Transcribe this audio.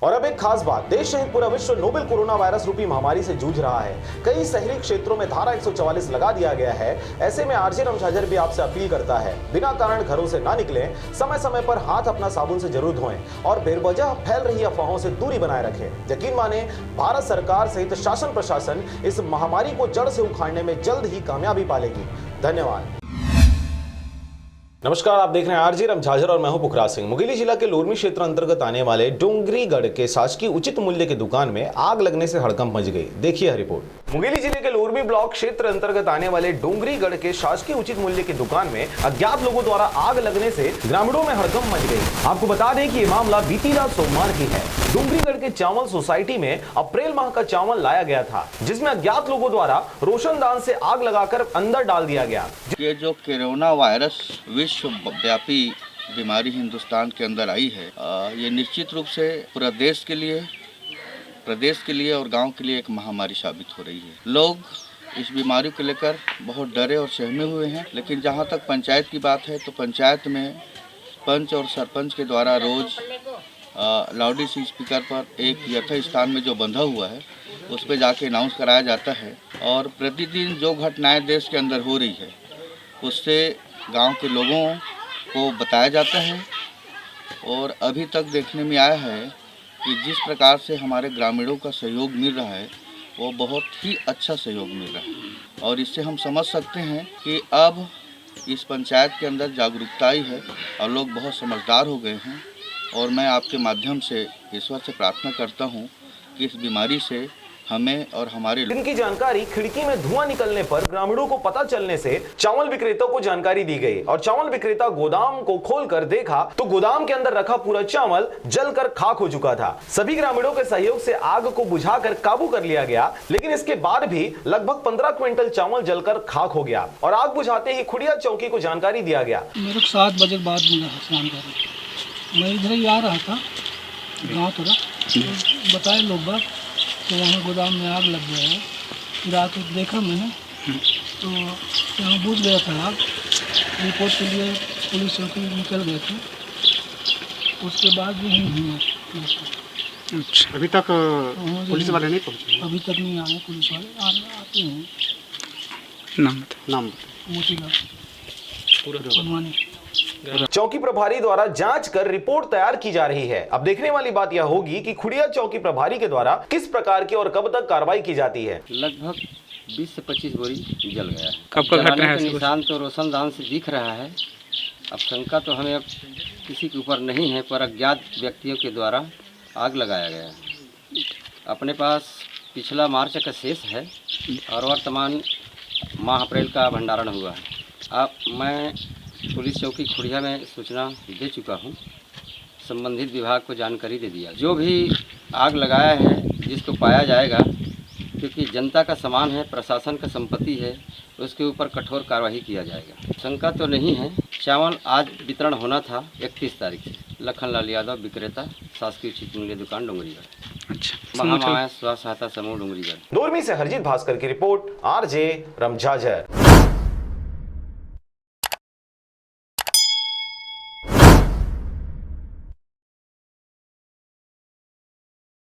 और अब एक खास बात, देश सहित पूरा विश्व नोवेल कोरोना वायरस रूपी महामारी से जूझ रहा है। कई शहरी क्षेत्रों में धारा 144 लगा दिया गया है। ऐसे में आरजे रमझाझर भी आपसे अपील करता है, बिना कारण घरों से ना निकलें, समय समय पर हाथ अपना साबुन से जरूर धोएं और बेवजह फैल रही अफवाहों से दूरी बनाए रखें। यकीन माने, भारत सरकार सहित शासन प्रशासन इस महामारी को जड़ से उखाड़ने में जल्द ही कामयाबी पालेगी। धन्यवाद। नमस्कार, आप देख रहे हैं आरजे रमझाझर और मैं हूं पुखराज सिंह। मुंगेली जिला के लोरमी क्षेत्र अंतर्गत आने वाले डोंगरीगढ़ के शासकीय उचित मूल्य की दुकान में आग लगने से हड़कंप मच गई। देखिए यह रिपोर्ट। मुंगेली जिले के लोरमी ब्लॉक क्षेत्र अंतर्गत आने वाले डोंगरीगढ़ के शासकीय उचित मूल्य की दुकान में अज्ञात लोगों द्वारा आग लगने से ग्रामीणों में हड़कंप मच गई। आपको बता दें कि ये मामला बीती रात सोमवार की है। डोंगरीगढ़ के चावल सोसाइटी में अप्रैल माह का चावल लाया गया था, जिसमें अज्ञात लोगों द्वारा रोशनदान से आग लगाकर अंदर डाल दिया गया। ये जो कोरोना वायरस विश्वव्यापी बीमारी हिंदुस्तान के अंदर आई है, ये निश्चित रूप से पूरा देश के लिए, प्रदेश के लिए और गांव के लिए एक महामारी साबित हो रही है। लोग इस बीमारी को लेकर बहुत डरे और सहमे हुए हैं, लेकिन जहां तक पंचायत की बात है तो पंचायत में पंच और सरपंच के द्वारा रोज लाउड स्पीकर पर एक यथा स्थान में जो बंधा हुआ है उस पर जाके अनाउंस कराया जाता है और प्रतिदिन जो घटनाएं देश के अंदर हो रही है उससे गांव के लोगों को बताया जाता है। और अभी तक देखने में आया है कि जिस प्रकार से हमारे ग्रामीणों का सहयोग मिल रहा है वो बहुत ही अच्छा सहयोग मिल रहा है और इससे हम समझ सकते हैं कि अब इस पंचायत के अंदर जागरूकता आई है और लोग बहुत समझदार हो गए हैं। और मैं आपके माध्यम से ईश्वर से प्रार्थना करता हूं कि इस बीमारी से हमें और हमारे इनकी जानकारी खिड़की में धुआं निकलने पर ग्रामीणों को पता चलने से चावल विक्रेताओं को जानकारी दी गई और चावल विक्रेता गोदाम को खोलकर देखा तो गोदाम के अंदर रखा पूरा चावल जलकर खाक हो चुका था। सभी ग्रामीणों के सहयोग से आग को बुझाकर काबू कर लिया गया, लेकिन इसके बाद भी लगभग 15 क्विंटल चावल जलकर खाक हो गया और आग बुझाते ही खुड़िया चौकी को जानकारी दिया गया। मेरे को 7 बजे के बाद मिला स्नान कर, मैं इधर ही आ रहा था गाँव थोड़ा, तो बताए लोग बात तो वहाँ गोदाम में आग लग गया है। फिर आके देखा मैंने तो यहाँ बुझ गया था आग। रिपोर्ट के लिए पुलिस चौकी निकल गए थे, उसके बाद भी नहीं हुआ। अच्छा, अभी तक पुलिस वाले नहीं पहुँचे? अभी तक नहीं आए पुलिस वाले, आते हैं। नाम मोतीलाल पूरा चौकी प्रभारी द्वारा जांच कर रिपोर्ट तैयार की जा रही है। अब देखने वाली बात यह होगी कि खुड़िया चौकी प्रभारी के द्वारा किस प्रकार की और कब तक कार्रवाई की जाती है। लगभग 20 से 25 बोरी जल गया है। कब का घटना है? निशान तो रोशनदान से दिख रहा है। अब शंका तो हमें अब किसी के ऊपर नहीं है, पर अज्ञात व्यक्तियों के द्वारा आग लगाया गया है। अपने पास पिछला मार्च का शेष है और वर्तमान माह अप्रैल का भंडारण हुआ है। अब मैं पुलिस चौकी खुड़िया में सूचना दे चुका हूं, संबंधित विभाग को जानकारी दे दिया। जो भी आग लगाया है जिसको पाया जाएगा, क्योंकि जनता का सामान है, प्रशासन का संपत्ति है, उसके ऊपर कठोर कार्रवाई किया जाएगा। शंका तो नहीं है। चावल आज वितरण होना था 31 तारीख से। लखनलाल यादव, विक्रेता, शासकीय उचित मूल्य दुकान डोंगरीगढ़। अच्छा, महामाया स्व सहायता समूह डोंगरीगढ़। लोरमी से हरजीत भास्कर की रिपोर्ट, आरजे रमझाझर।